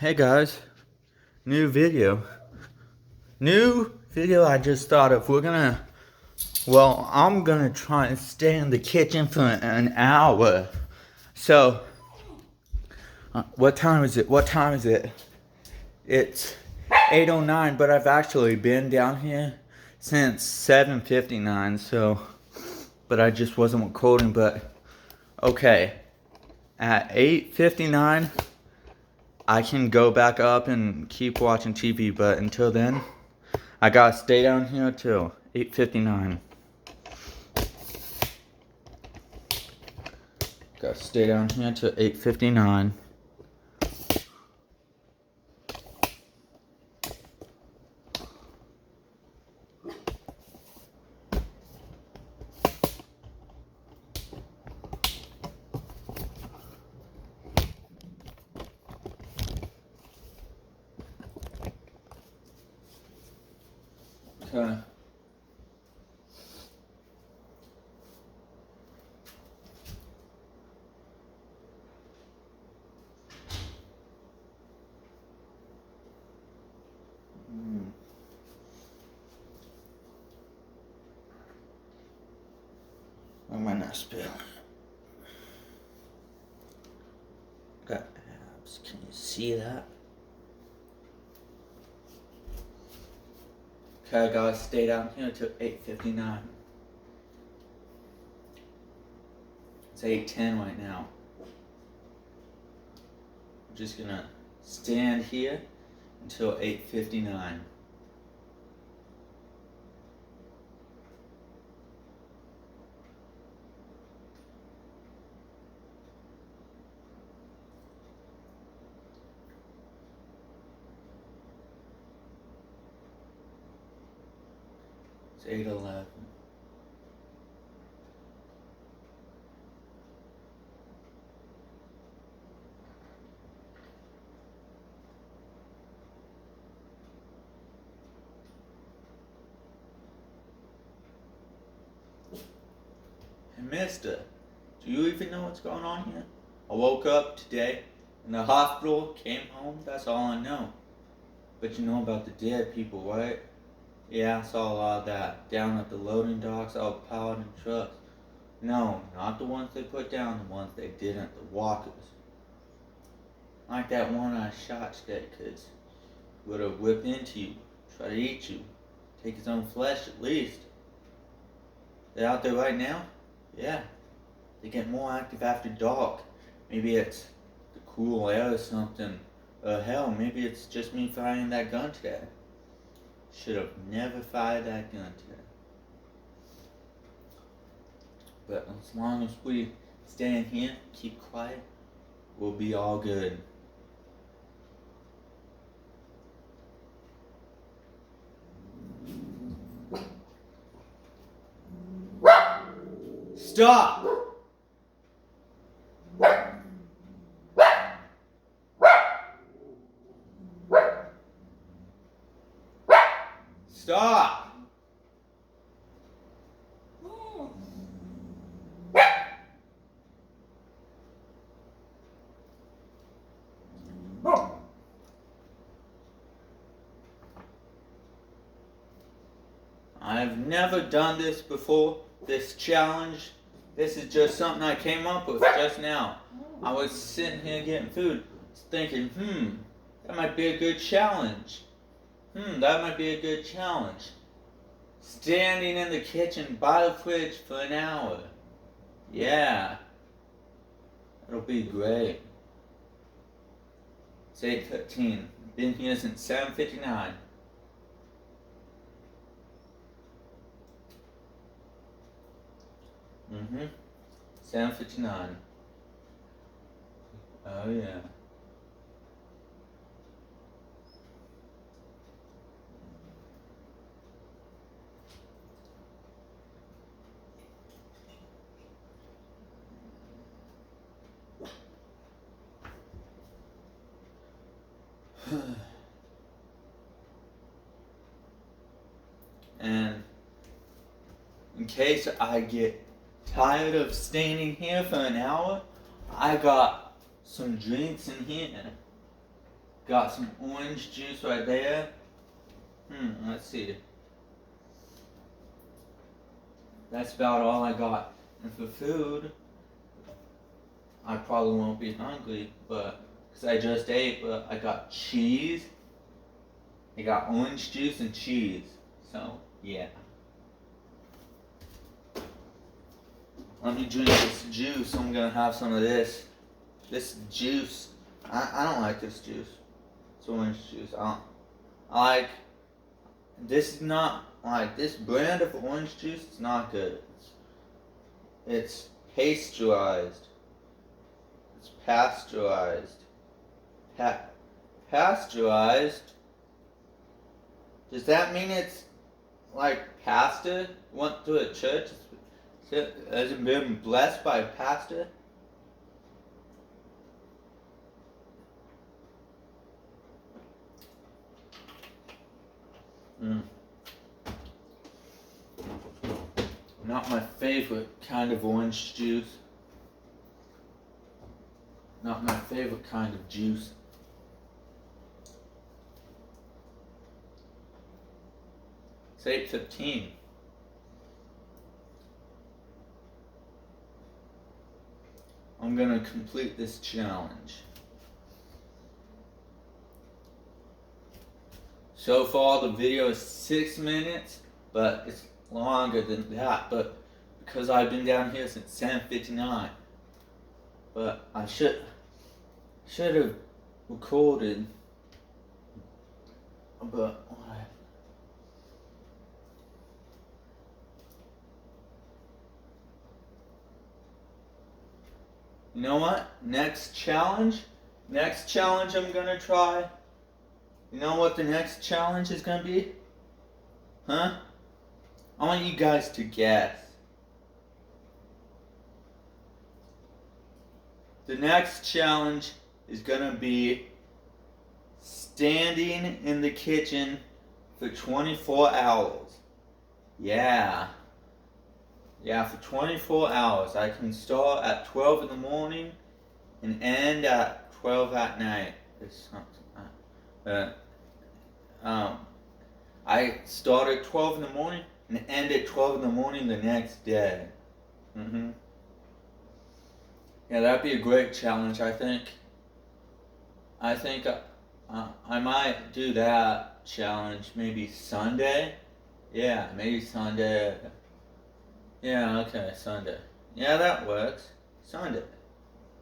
Hey guys, new video. New video I just thought of. I'm gonna try and stay in the kitchen for an hour. So, what time is it? It's 8:09, but I've actually been down here since 7:59, but I just wasn't recording, but okay. At 8:59, I can go back up and keep watching TV, but until then, I gotta stay down here till 8:59. Gotta stay down here till 8:59. Okay. Where am I not spill? Got abs. Can you see that? Okay, I gotta stay down here till 8:59. It's 8:10 right now. I'm just gonna stand here until 8:59. It's 8:11. Hey, mister, do you even know what's going on here? I woke up today in the hospital, came home, that's all I know. But you know about the dead people, right? Yeah, I saw a lot of that. Down at the loading docks, out piloting trucks. No, not the ones they put down, the ones they didn't, the walkers. Like that one I shot today, cause would have whipped into you, try to eat you, take his own flesh at least. They're out there right now? Yeah. They get more active after dark. Maybe it's the cool air or something. Hell, maybe it's just me firing that gun today. Should have never fired that gun today. But as long as we stay in here, keep quiet, we'll be all good. Stop! Stop! I've never done this before, this challenge. This is just something I came up with just now. I was sitting here getting food, thinking, that might be a good challenge. That might be a good challenge. Standing in the kitchen by the fridge for an hour. Yeah. It'll be great. It's 8:15. Been here since 7:59. 7:59. Oh yeah. And in case I get tired of standing here for an hour, I got some drinks in here. Got some orange juice right there. Let's see. That's about all I got. And for food, I probably won't be hungry, but because I just ate, but I got cheese. I got orange juice and cheese. So, yeah. Let me drink this juice. I'm gonna have some of this. This juice. I don't like this juice. It's orange juice. I like. This is not like this brand of orange juice. It's not good. It's pasteurized. It's pasteurized. Pasteurized? Does that mean it's like pastor went to a church? Has it been blessed by a pastor? Not my favorite kind of orange juice. Not my favorite kind of juice. It's 8:15. I'm gonna complete this challenge. So far the video is 6 minutes, but it's longer than that, but because I've been down here since 7:59. But I should have recorded, but you know what? Next challenge I'm gonna try. You know what the next challenge is gonna be? Huh? I want you guys to guess. The next challenge is gonna be standing in the kitchen for 24 hours. Yeah, for 24 hours. I can start at 12 in the morning and end at 12 at night. It's something. I start at 12 in the morning and end at 12 in the morning the next day. Yeah, that'd be a great challenge, I think. I might do that challenge maybe Sunday. Yeah, maybe Sunday. Yeah, okay, Sunday. Yeah, that works. Sunday.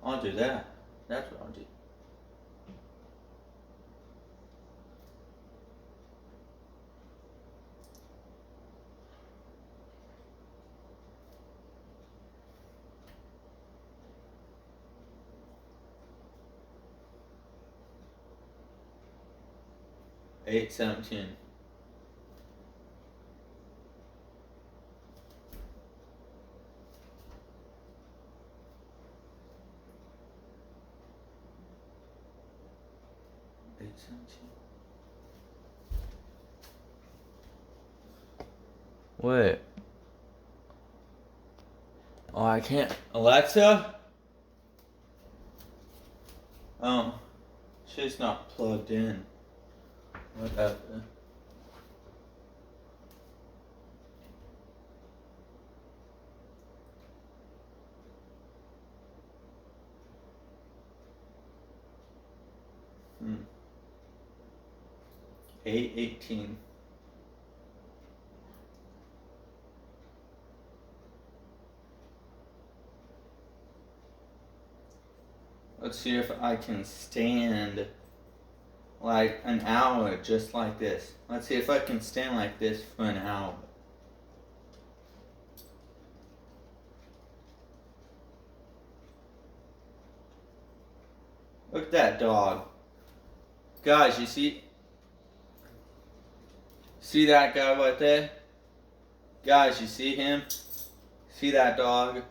I'll do that. That's what I'll do. $8.17. Wait. Oh, I can't. Alexa? She's not plugged in. Whatever. Hmm. 8:18. Let's see if I can stand like an hour just like this. Let's see if I can stand like this for an hour. Look at that dog. Guys, you see that guy right there? Guys, you see him? See that dog?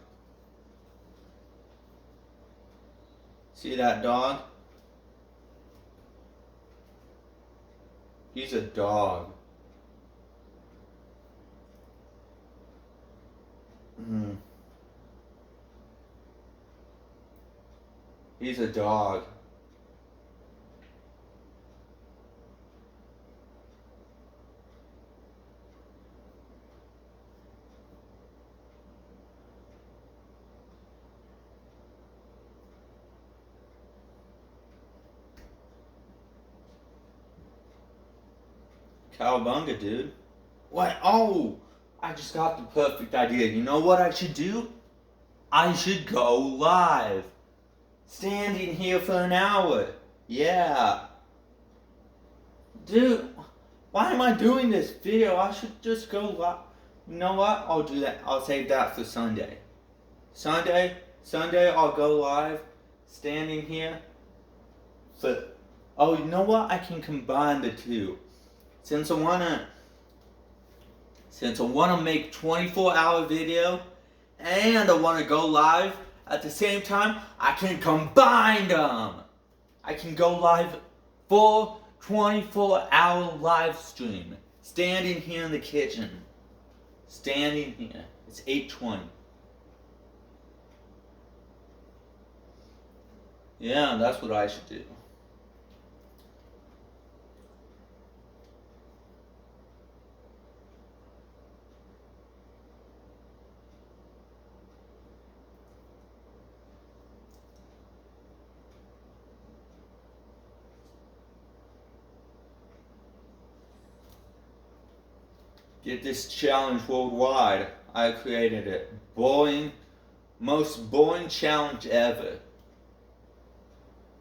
See that dog? He's a dog. He's a dog. Cowabunga, dude. What? Oh, I just got the perfect idea. You know what I should do? I should go live. Standing here for an hour. Yeah. Dude, why am I doing this video? I should just go live. You know what? I'll do that. I'll save that for Sunday. Sunday, I'll go live. Standing here. Oh, you know what? I can combine the two. Since I wanna make 24-hour video and I wanna go live at the same time, I can combine them. I can go live for 24-hour live stream. Standing here in the kitchen. Standing here. It's 8:20. Yeah, that's what I should do. Get this challenge worldwide. I created it. Most boring challenge ever.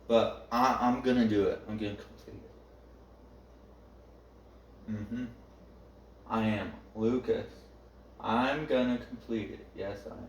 But I'm gonna do it. I'm gonna complete it. I am. Lucas. I'm gonna complete it. Yes, I am.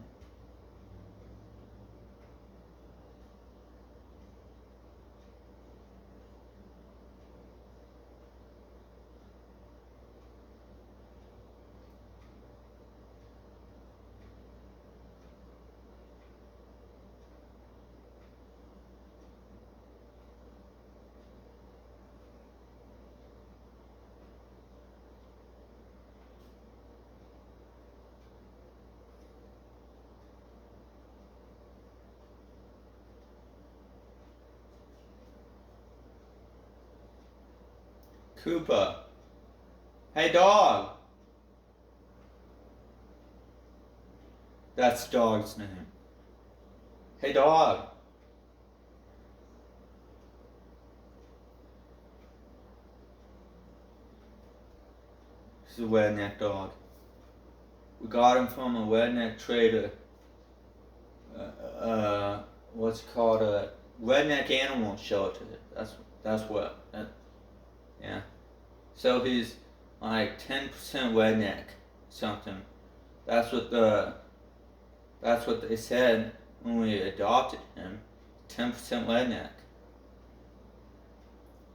Koopa. Hey, dog. That's dog's name. Hey, dog. This is a redneck dog. We got him from a redneck trader. What's it called? A redneck animal shelter. That's what. Yeah. So he's like 10% redneck, something. That's what they said when we adopted him. 10% redneck.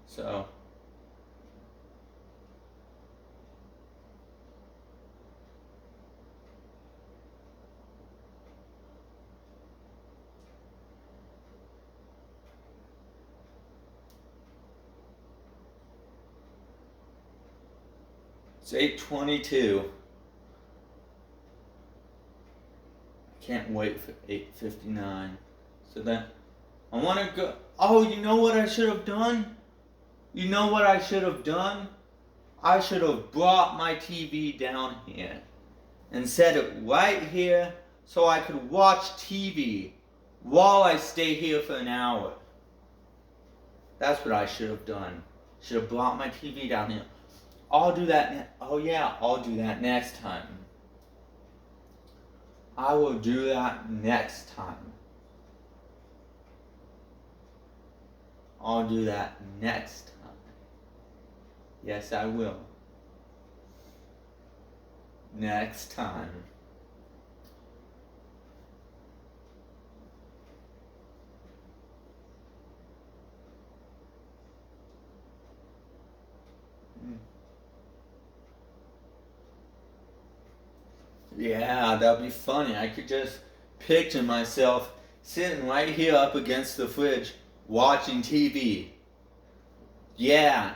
So. It's 8:22. I can't wait for 8:59. So then, I want to go. Oh, you know what I should have done? You know what I should have done? I should have brought my TV down here and set it right here so I could watch TV while I stay here for an hour. That's what I should have done. Should have brought my TV down here. I'll do that. I'll do that next time. I will do that next time. I'll do that next time. Yes, I will. Next time. Yeah, that'd be funny. I could just picture myself sitting right here up against the fridge watching TV. Yeah,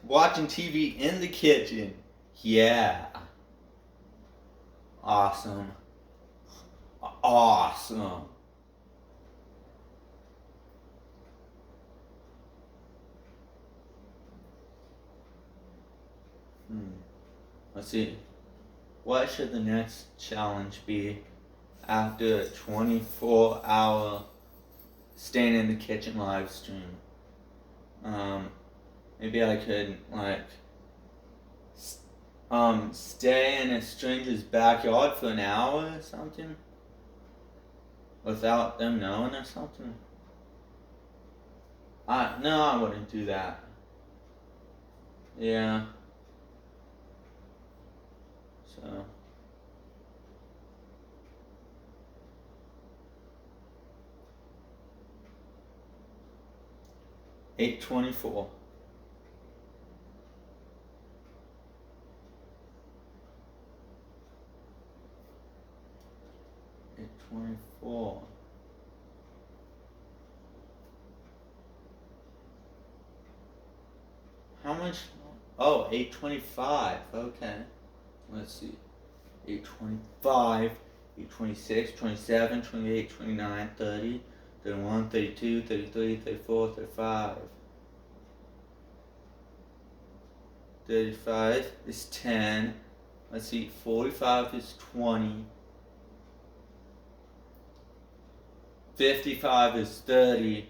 watching TV in the kitchen. Yeah. Awesome. Awesome. Let's see. What should the next challenge be after a 24-hour staying in the kitchen live stream? Maybe I could stay in a stranger's backyard for an hour or something? Without them knowing or something? No, I wouldn't do that. Yeah. So. $8.24. 8.24. How much? Oh, 8.25. Okay. Let's see. 8.25, 8.26, 27, 28, 29, 30, 31, 32, 33, 34, 35. 35 is 10. Let's see. 45 is 20. 55 is 30.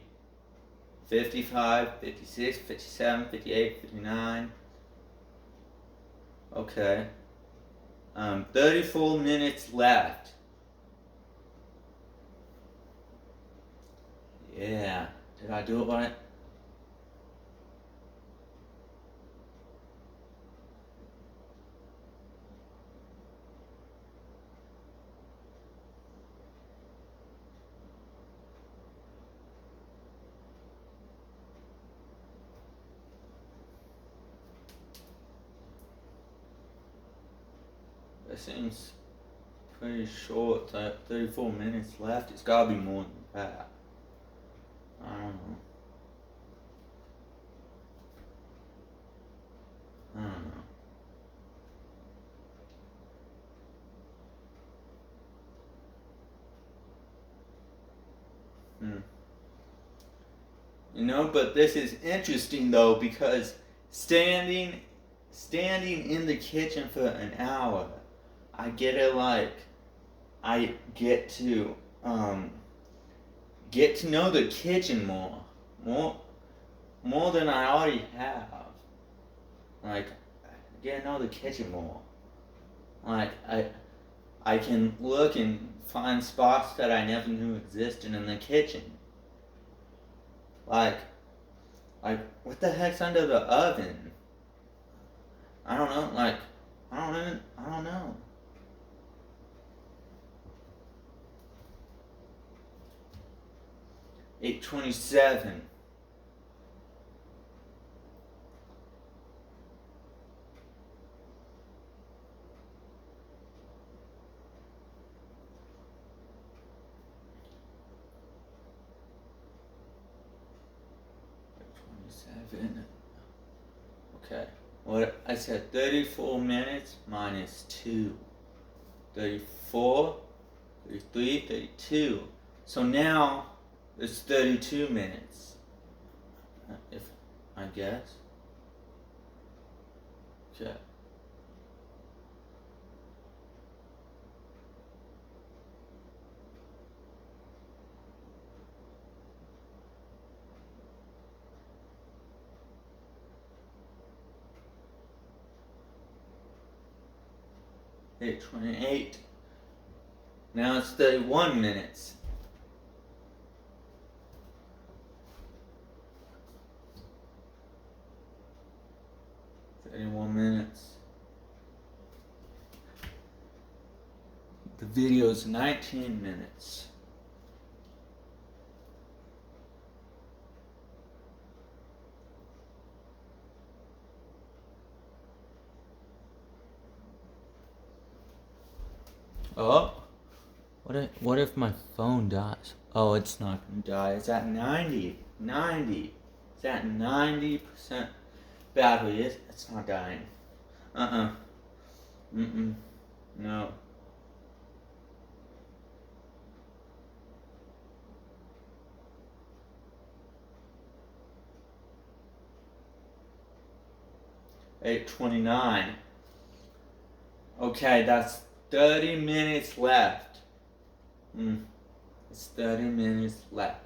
55, 56, 57, 58, 59. Okay. 34 minutes left. Yeah. Did I do it right? That seems pretty short. 34 minutes left. It's gotta be more than that. I don't know. I don't know. You know, but this is interesting though because standing in the kitchen for an hour, I get it like I get to know the kitchen more than I already have. Like get to know the kitchen more. Like I can look and find spots that I never knew existed in the kitchen. Like what the heck's under the oven? I don't know. I don't know. 8:27. Okay. What I said 34 minutes minus 2. 34, 33, 32. So now it's 32 minutes. If I guess. Okay. Okay, 28. Now it's 31 minutes. The video's 19 minutes. Oh, what if my phone dies? Oh, it's not gonna die. It's at 90. It's at 90% battery. It's not dying. No. $8.29. Okay, that's 30 minutes left. It's 30 minutes left.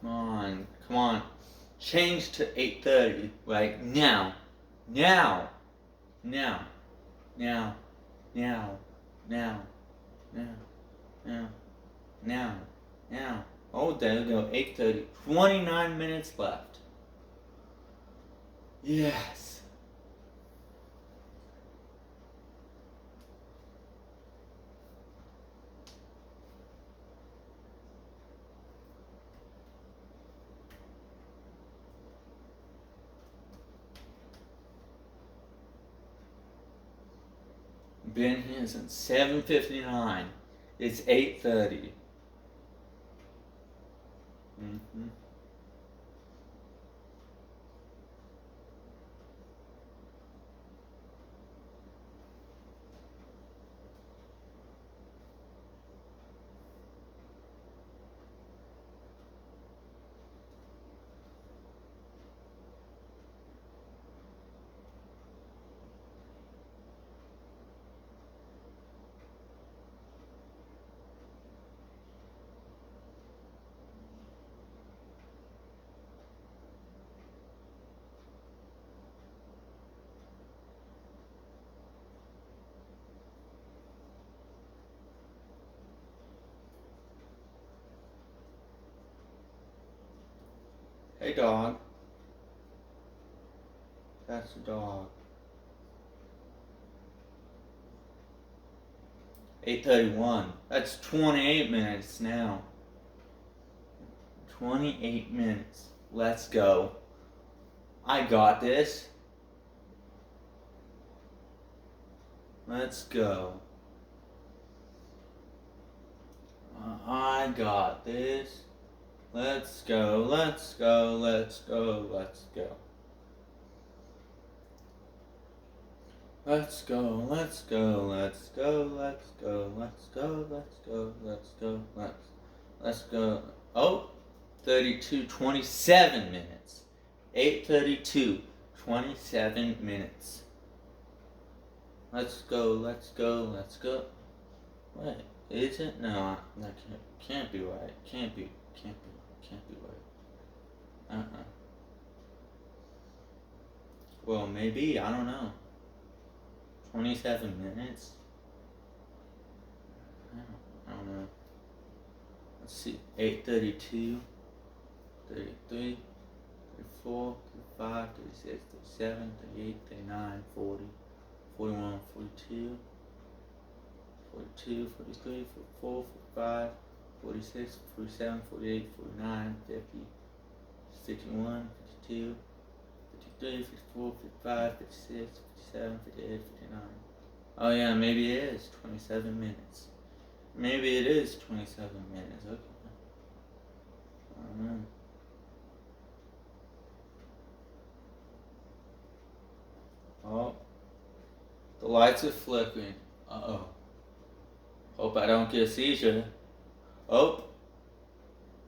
Come on. Change to 8:30 right now. Now. Now. Now. Now. Now. Now. Now. Now. Now. Oh, there we go. 8:30. 29 minutes left. Yes. Been here since 7:59. It's 8:30. Mm-hmm. Hey, dog. That's a dog. 8:31. That's 28 minutes now. 28 minutes. Let's go. I got this. Let's go. I got this. Let's go, let's go, let's go, let's go. Let's go, let's go, let's go, let's go, let's go, let's go, let's go, let's go. Oh, 27 minutes. 8:32, 27 minutes. Let's go, let's go, let's go. Wait, is it? No, that can't be right. Can't be right. Well, maybe, I don't know. 27 minutes? I don't know. Let's see. 8:32, 33, 34, 35, 36, 37, 38, 39, 40, 41, 42, 42, 43, 44, 45, 46, 47, 48, 49, 50, 51, 52, 53, 54, 55, 56, 57, 58, 59. Oh yeah, maybe it is 27 minutes. Maybe it is 27 minutes. Okay. I don't know. Oh, the lights are flickering. Uh-oh. Hope I don't get a seizure. Oh,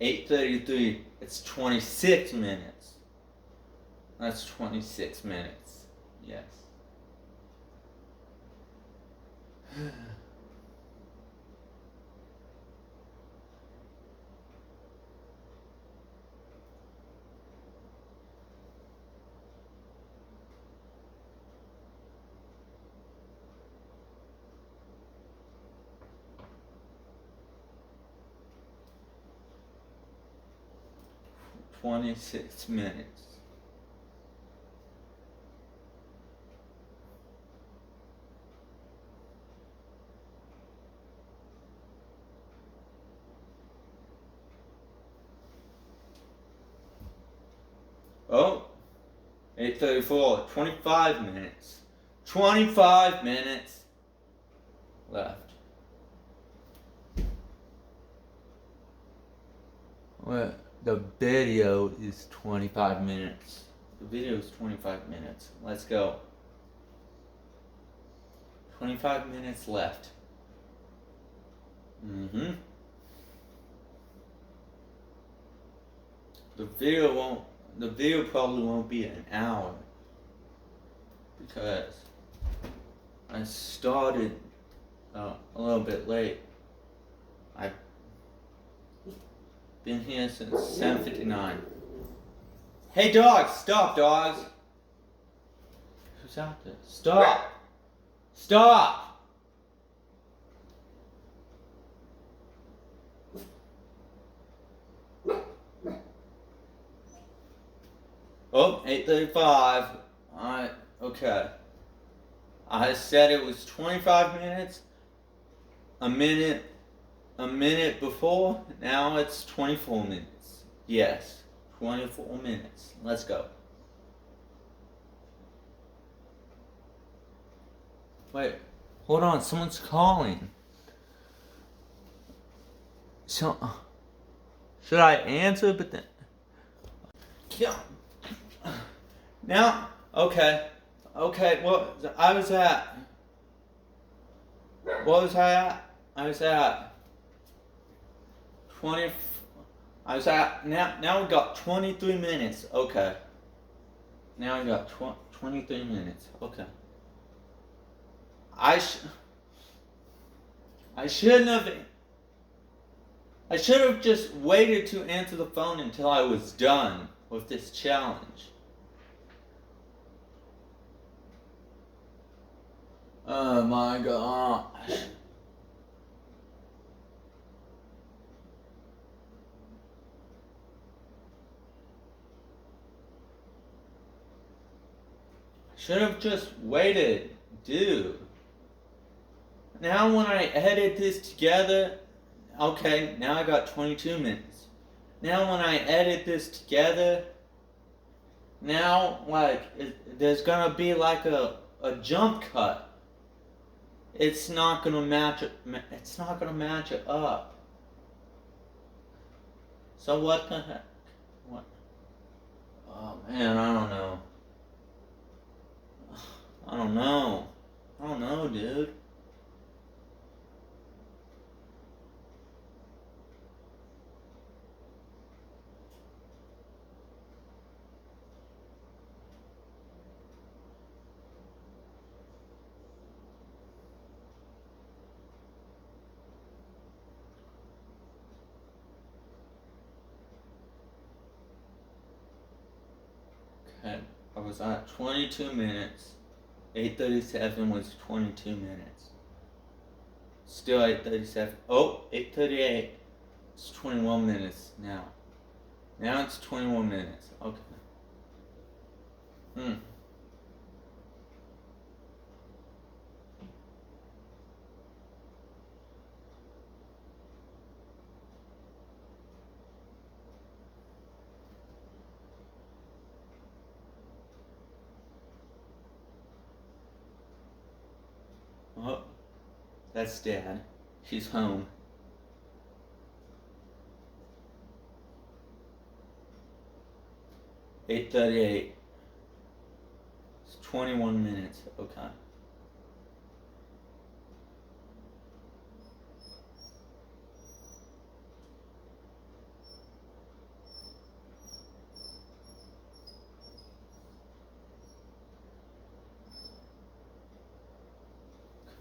8:33. It's 26 minutes. That's 26 minutes. Yes. $26 minutes. Oh, 8:34. 25 minutes. 25 minutes left. Well, the video is 25 minutes. The video is 25 minutes. Let's go. 25 minutes left. The video probably won't be an hour because I started a little bit late. I've Been here since 7:59. Hey dogs, stop dogs. Who's out there? Stop. Stop. Oh, 8:35. Alright, okay. I said it was 25 minutes. A minute before. Now it's 24 minutes. Yes, 24 minutes. Let's go. Wait, hold on. Someone's calling. So, should I answer? But then, yeah. Now, okay. Well, I was at. What was I at? I was at 20. I was at now. We got 23 minutes. Okay. Now we got 23 minutes. Okay. I shouldn't have. I should have just waited to answer the phone until I was done with this challenge. Oh my gosh. Should have just waited, dude. Now when I edit this together, okay, now I got 22 minutes. Now when I edit this together, now there's gonna be like a jump cut. It's not gonna match it. It's not gonna match it up. So what the heck? What? Oh man, I don't know. I don't know, dude. Okay, I was at 22 minutes. 8:37 was 22 minutes. Still 8:37. Oh, 8:38. It's 21 minutes now. Now it's 21 minutes. Okay. Oh, that's Dad. She's home. $8:38. It's 21 minutes. Okay.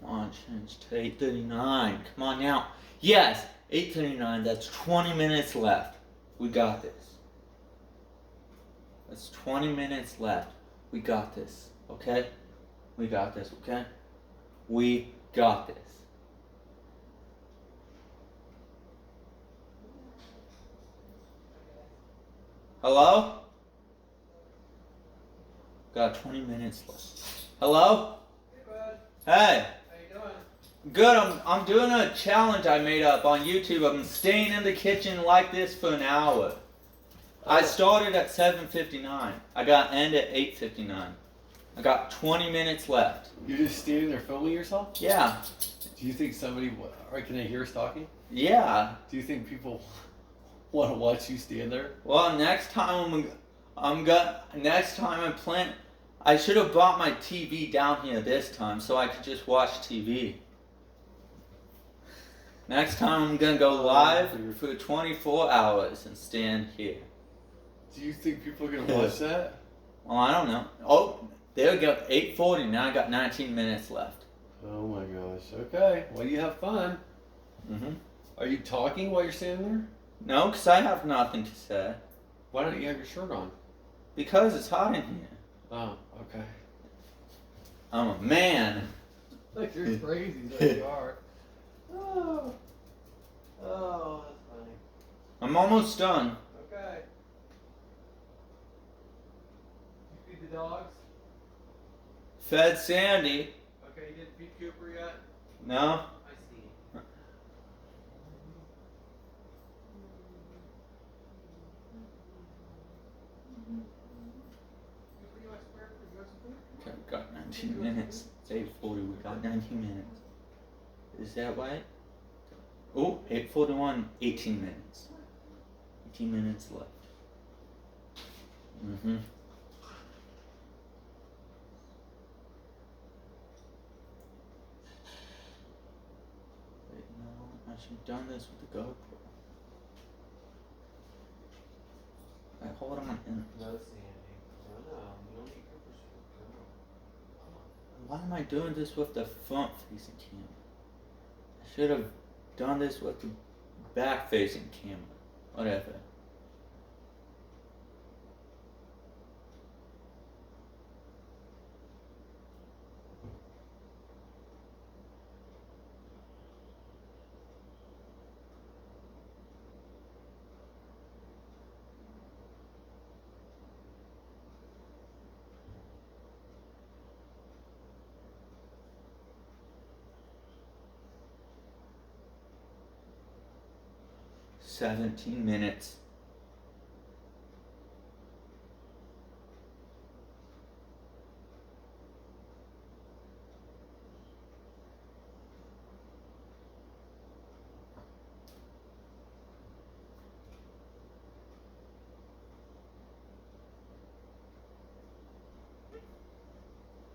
Come on, change to 8:39. Come on now. Yes, 8:39. That's 20 minutes left. We got this. That's 20 minutes left. We got this. Okay? We got this. Okay? We got this. Hello? Got 20 minutes left. Hello? Hey, bud. Hey. How you doing? Good. I'm doing a challenge I made up on YouTube. I'm staying in the kitchen like this for an hour. I started at 7:59. I got end at 8:59. I got 20 minutes left. You're just standing there filming yourself? Yeah. Do you think somebody, or can they hear us talking? Yeah. Do you think people want to watch you stand there? Well, next time I plan. I should have brought my TV down here this time so I could just watch TV. Next time I'm gonna go live for 24 hours and stand here. Do you think people are going to watch that? Well, I don't know. Oh, there we go. 8:40. Now I got 19 minutes left. Oh my gosh. Okay. Well, you have fun. Mhm. Are you talking while you're standing there? No, because I have nothing to say. Why don't you have your shirt on? Because it's hot in here. Oh, okay. I'm a man. Like you're crazy, like you are. Oh, that's funny. I'm almost done. Okay. You feed the dogs? Fed Sandy. Okay, you didn't feed Cooper yet? No? I see. Cooper, you want some food? Okay, we got 19 minutes. It's 8:40. We got 19 minutes. Is that right? Oh, 8:41. 18 minutes. 18 minutes left. Mm-hmm. Wait, no. I should have done this with the GoPro. Wait, hold on. No, Sandy. No, you don't need Cooper's food. No. Why am I doing this with the front facing camera? I should have done this with the back facing camera. Whatever. "17 minutes.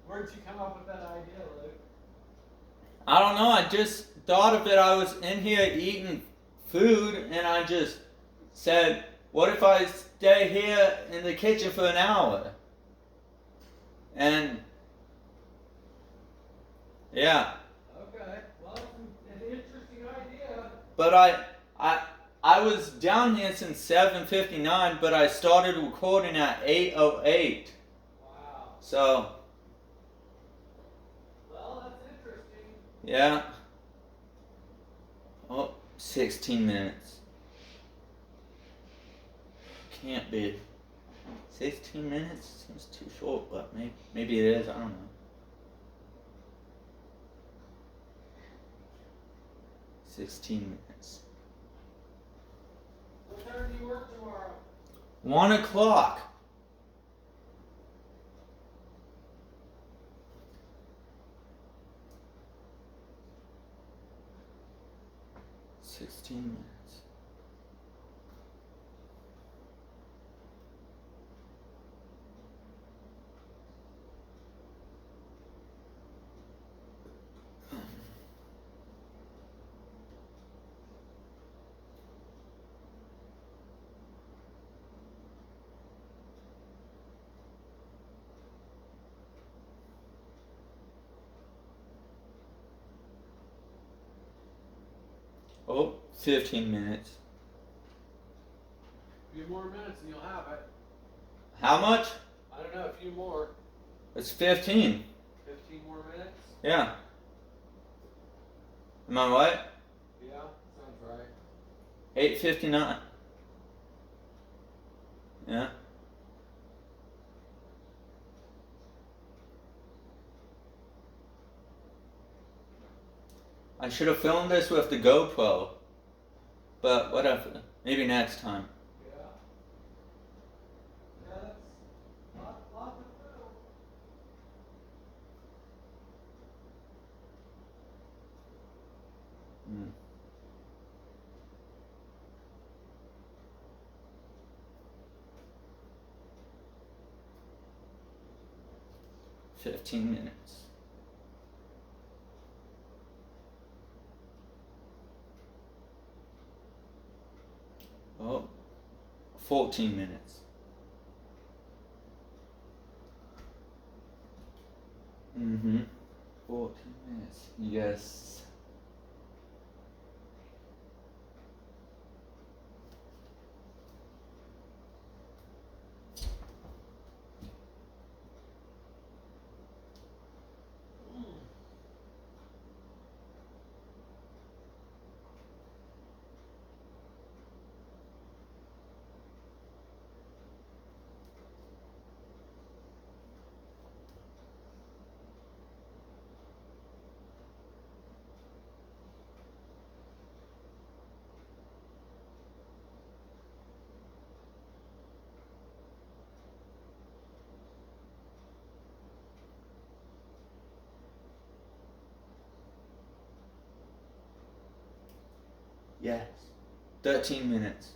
Where'd you come up with that idea, Luke? I don't know, I just thought of it. I was in here eating food and I just said, what if I stay here in the kitchen for an hour? And yeah. Okay, well, it's an interesting idea. But I was down here since 7:59, but I started recording at 8:08. Wow. So Well, that's interesting. yeah. Oh, 16 minutes. Can't be. 16 minutes seems too short, but maybe it is. I don't know. 16 minutes. What time do you work tomorrow? 1 o'clock. "16 minutes. Oh, 15 minutes. A few more minutes and you'll have it. How much? I don't know, a few more. It's 15. 15 more minutes? Yeah. Am I right? Yeah, sounds right. 8:59. Yeah. I should have filmed this with the GoPro. But whatever. Maybe next time. Yeah. Yeah, that's lot to film. Hmm. "15 minutes. Oh, 14 minutes. Mm-hmm. 14 minutes. Yes. Yes. 13 minutes.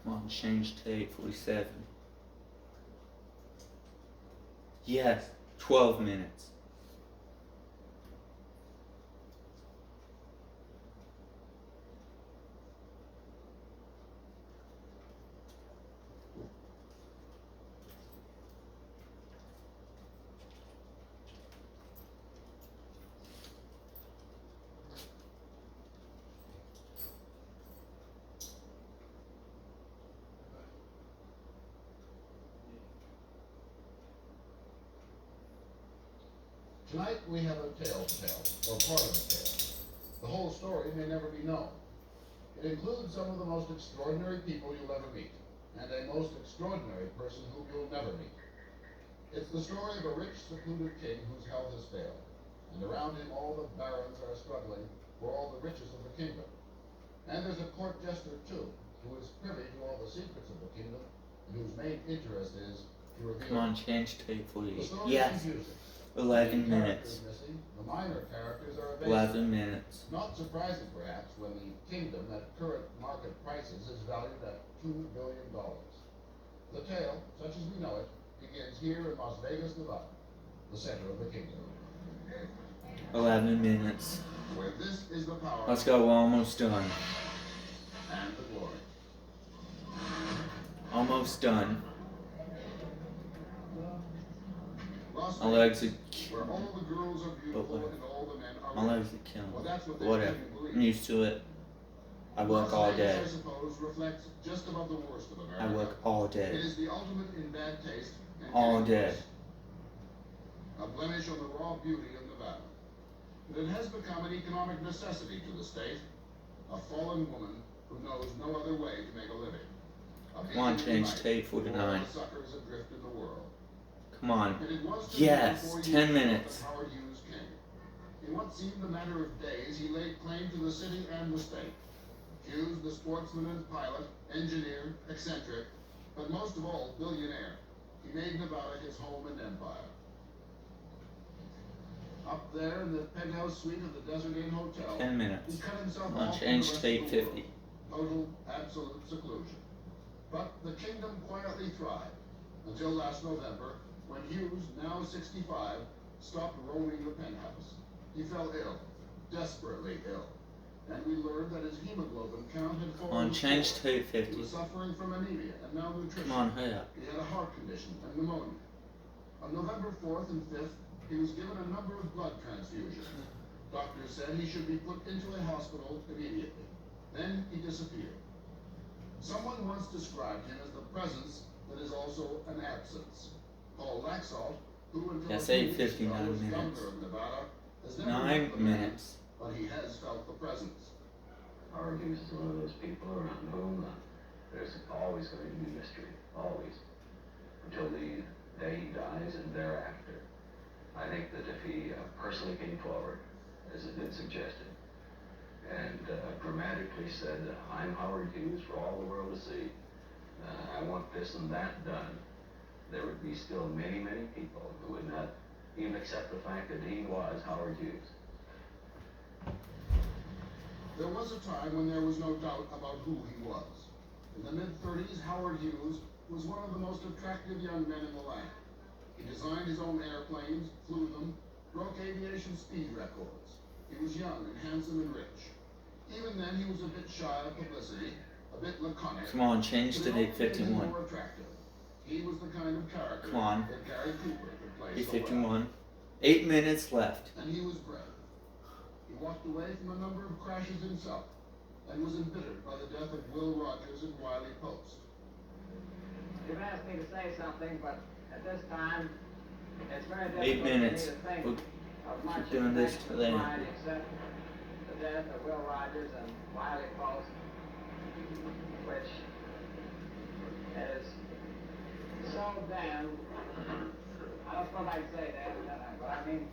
Come on, change tape. 47. Yes. 12 minutes. Tonight we have a tale to tell, or part of a tale. The whole story may never be known. It includes some of the most extraordinary people you'll ever meet, and a most extraordinary person whom you'll never meet. It's the story of a rich, secluded king whose health has failed, and around him all the barons are struggling for all the riches of the kingdom. And there's a court jester, too, who is privy to all the secrets of the kingdom, and whose main interest is to reveal. Come on, change tape. The 48. story Yes. is confusing. 11 The minutes. characters missing, the minor characters are evasive. 11 minutes. Not surprising, perhaps, when the kingdom at current market prices is valued at $2 billion. The tale, such as we know it, begins here in Las Vegas, Nevada, the center of the kingdom. 11 minutes. Where this is the power Let's go. We're almost done. and the glory. Almost done. Las My legs Vegas, are. where all the girls are beautiful and all the men are My rich. legs are killing Well, me. that's what they Whatever. really believe. I'm used to it. I work Las all Vegas, day. I suppose, reflects just about the worst of America. I work all It day. is the ultimate in bad taste and All getting day. worse. A blemish on the raw beauty of Nevada. But it has become an economic necessity to the state. A fallen woman who knows no other way to make a living. Come on, change tape. 49. The suckers adrift in the world. Come on. And it was to Yes, him before 10 years minutes. that Howard Hughes came. In what seemed a matter of days, he laid claim to the city and the state. Hughes, the sportsman and pilot, engineer, eccentric, but most of all, billionaire. He made Nevada his home and empire. Up there in the penthouse suite of the Desert Inn Hotel, 10 he minutes. cut himself Come on, off from change the rest tape. of the world. 50. Total, absolute seclusion. But the kingdom quietly thrived until last November, when Hughes, now 65, stopped roaming the penthouse. He fell ill, desperately ill, and we learned that his hemoglobin count had Come fallen on, to change 4. tape. He 50. was suffering from anemia and malnutrition. Come on, hurry up. He had a heart condition and pneumonia. On November 4th and 5th, he was given a number of blood transfusions. Doctors said he should be put into a hospital immediately. Then he disappeared. Someone once described him as the presence that is also an absence. Paul Laxalt, who until Yes, a few weeks 8:59 ago was minutes. governor of Nevada, has never 9 met the man, minutes. but he has felt the presence. Howard Hughes is one of those people around whom there's always going to be mystery, always, until the day he dies and thereafter. I think that if he personally came forward, as has been suggested, and dramatically said, I'm Howard Hughes for all the world to see, I want this and that done, there would be still many, many people who would not even accept the fact that he was Howard Hughes. There was a time when there was no doubt about who he was. In the mid-30s, Howard Hughes was one of the most attractive young men in the land. He designed his own airplanes, flew them, broke aviation speed records. He was young and handsome and rich. Even then, he was a bit shy of publicity, a bit laconic. Come on, change but to it tape only made him 51. more attractive. He was the kind of character Come on. that Gary Cooper could play so well. 8:51. 8 minutes left. And he was brave. He walked away from a number of crashes himself and was embittered by the death of Will Rogers and Wiley Post. You've asked me to say something, but at this time, it's very 8 difficult minutes. for me to think We'll of much keep doing this in till connection then. with mine except the death of Will Rogers and Wiley Post, which is so damn, I don't suppose I can say that, but I mean,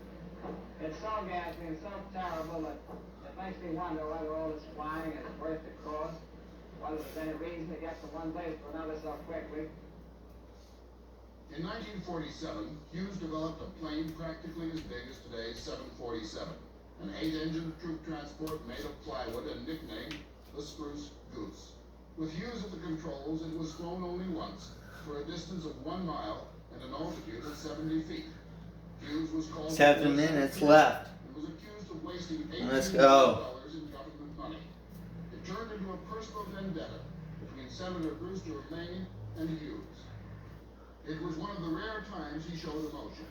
it's so ghastly and so terrible that it makes me wonder whether all this flying is worth the cost, whether there's any reason to get from one place to another so quickly. In 1947, Hughes developed a plane practically as big as today's 747, an 8-engine troop transport made of plywood and nicknamed the Spruce Goose. With Hughes at the controls, it was flown only once, for a distance of 1 mile and an altitude of 70 feet. Hughes was called 7 minutes left. and was accused of wasting $18 Let's million go. in government money. It turned into a personal vendetta between Senator Brewster of Maine and Hughes. It was one of the rare times he showed emotion,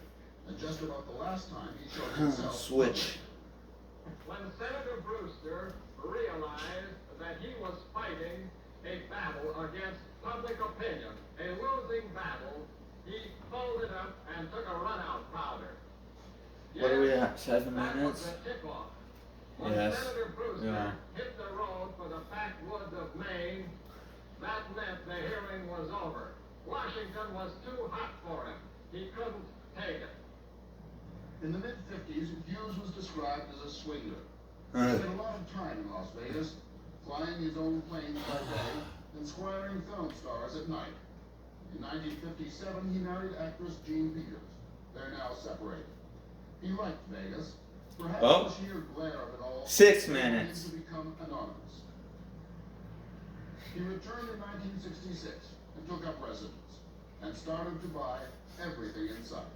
and just about the last time he showed himself. Switch. When Senator Brewster realized that he was fighting a battle against public opinion, a losing battle, he folded up and took a run-out powder. What are we at? 7 That was minutes? the tip-off. When Yes. Senator Brewster Yeah. hit the road for the backwoods of Maine, that meant the hearing was over. Washington was too hot for him. He couldn't take it. In the mid-50s, Hughes was described as a swindler. He Uh, spent a lot of time in Las Vegas, flying his own planes by day and squiring film stars at night. In 1957, he married actress Jean Peters. They're now separated. He liked Vegas. Perhaps Oh. the sheer glare of it all. 6 led him minutes. to become anonymous. He returned in 1966 and took up residence and started to buy everything in sight.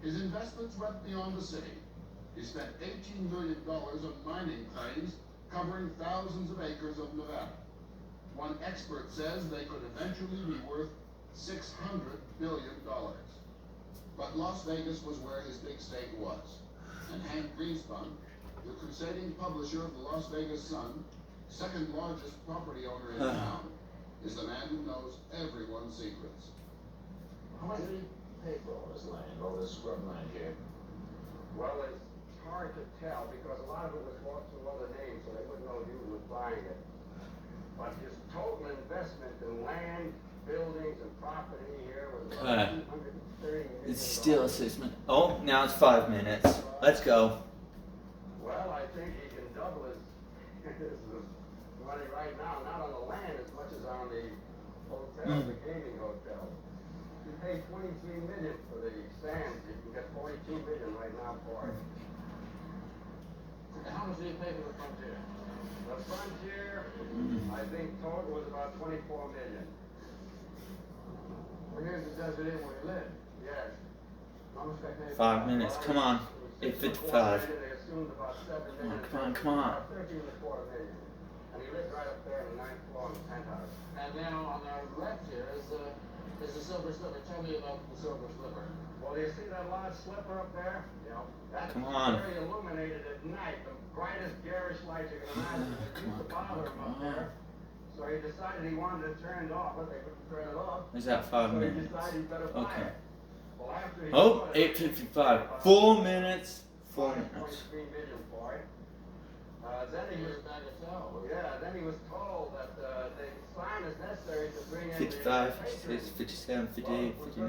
His investments went beyond the city. He spent $18 million on mining claims covering thousands of acres of Nevada. One expert says they could eventually be worth $600 billion. But Las Vegas was where his big stake was. And Hank Greenspun, the crusading publisher of the Las Vegas Sun, second largest property owner in town, is the man who knows everyone's secrets. How much did he pay for all this land, all this scrub land here? Well, it's hard to tell because a lot of it was bought through other names, so they wouldn't know who was buying it. But his total investment in land, buildings, and property here was about $230 million. It's still 6 minutes. Oh, now it's 5 minutes. Let's go. Well, I think he can double his money right now, not on the land as much as on the hotel, the gaming hotel. He paid $23 million for the sands. You can get $42 million right now for it. How much did he pay for the frontier? The Frontier, I think total was about $24 million. Well, here's the desert inn where he lived. Yes. How much did they pay? 5 minutes. Come on. 8:55. They assumed about $7 million. Come on. About $13.25 million. And he lived right up there on the 9th floor in the penthouse. And now on our left here is the Silver Slipper. Tell me about the Silver Slipper. Well, do you see that large slipper up there? Yeah. That's Come on. very illuminated at night. The brightest garish light you can imagine. It used to bother him up there. So he decided he wanted to turn it off, but they couldn't turn it off. Is that 5 So he minutes? decided he better buy Okay. it. Well, after he Oh, bought it, 8:55. 4 minutes. 4 minutes. $23 million for it. Then he was back at town. Yeah, then he was told that the sign is necessary to bring in 55, the 56, 57, 58, 59.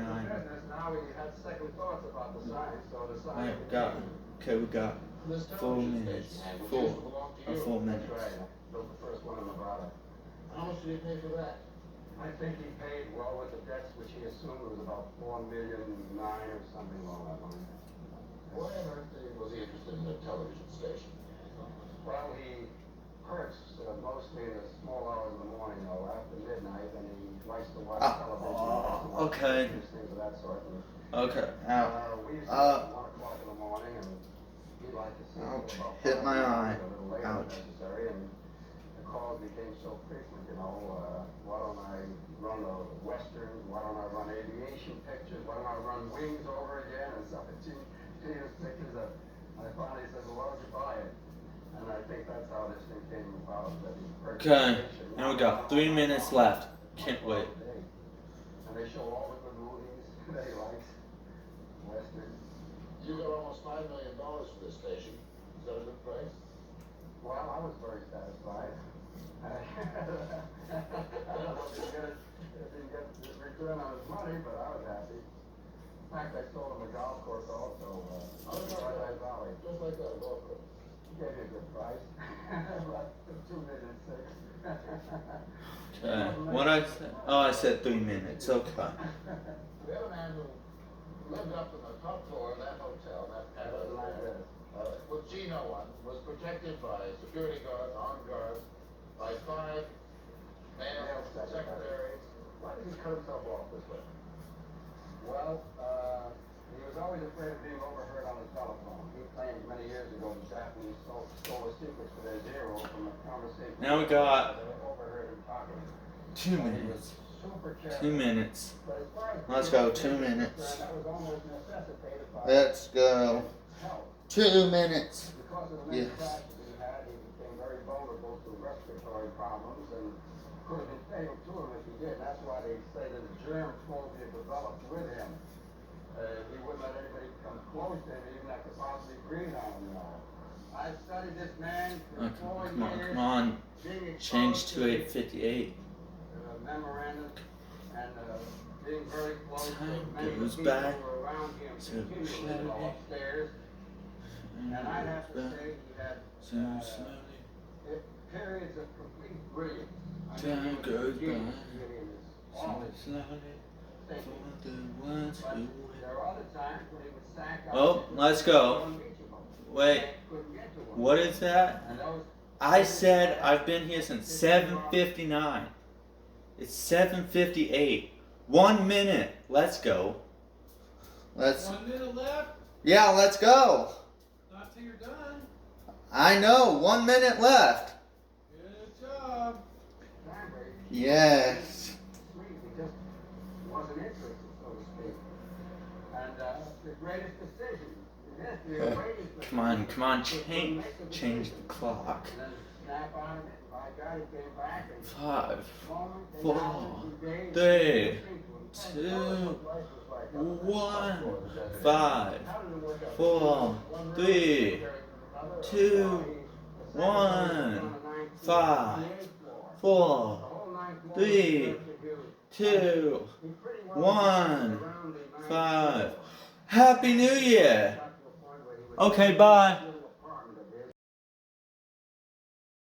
Now he had second thoughts about the sign, so the sign. Alright, we got. Okay, we got This 4 television minutes. station, which 4 used to belong to or you. 4 minutes. That's right. Built the first one in Nevada. How much did he pay for that? I think he paid well with the debts, which he assumed was about $4.9 million or something along that line. Why on earth was he interested in the television station? Well, he works mostly in the small hours of the morning, though, after midnight, and he likes to watch television. okay. Things of that sort. And, Okay, out. we used to at 1 o'clock in the morning, and he'd like to see Ouch. about Hit my 5 eye. a little later Ouch. if necessary, and calls became so frequent, you know, why don't I run westerns, why don't I run aviation pictures, why don't I run Wings over again, and some of Gina's pictures. I finally said, well, why don't you buy it? And I think that's how this thing came about. That he purchased Okay, it. and we got 3 minutes left. Can't wait. And they show all the good movies that he likes, westerns. You got almost $5 million for this station. Is that a good price? Well, I was very satisfied. I don't know if he didn't get his return on his money, but I was happy. In fact, I sold him a golf course also, Paradise Valley. Just like that, golf course. He gave me a good price. About $2.6 million. Okay. What I said? Oh, I said 3 minutes. Okay. We have a man who lived up in the top floor of that hotel, that palace, Like this. with Gino on, was protected by security guards, armed guards, by 5 male secretaries. Why did he cut himself off this way? Well, he was always afraid of being overheard on the telephone. He claimed many years ago the Japanese stole his secrets for their zero from a conversation. Now we got They overheard him talking. 2 minutes. Super careful. 2 minutes. But as far as Let's go. 2 minutes. that was almost necessitated by Let's go. health. 2 minutes. Because of the many Yes. crashes he had, he became very vulnerable to respiratory problems and could have been fatal to him if he did. That's why they say that a germ phobia developed with him. He wouldn't let anybody come close to him, even have to possibly breathe on him now. I've studied this man for Okay, 4 come on, years. come on. being Change exposed to 8:58. memorandum and being very close to Time many goes people by who were around him so continually slowly. upstairs. And I'd have to say he had So slowly. periods of complete brilliance. I Time mean, he was goes a genius, by. really, in his So office slowly. thinking. For the ones But who. there are other times when he would sack out Oh, people let's who were go. unreachable. Wait. They couldn't get to him. What is that? And those I said I've been here since 7:59. It's 7:58. 1 minute. Let's go. Let's. 1 minute left. Yeah, let's go. Not till you're done. I know. 1 minute left. Good job. time break. Yes. Sweet, he just wasn't interested, so to speak. And the greatest decision in history, the greatest Come on. Change the clock. And then snap out of it, and by God, he came back and 5, moment, and 4, hours and days, 3, and 2, life was like 1, 5, How did it work out? 4, One 3, room, another, 2, 1, 5, 4, 3, 2, 1, 5. Happy New Year. Okay, bye.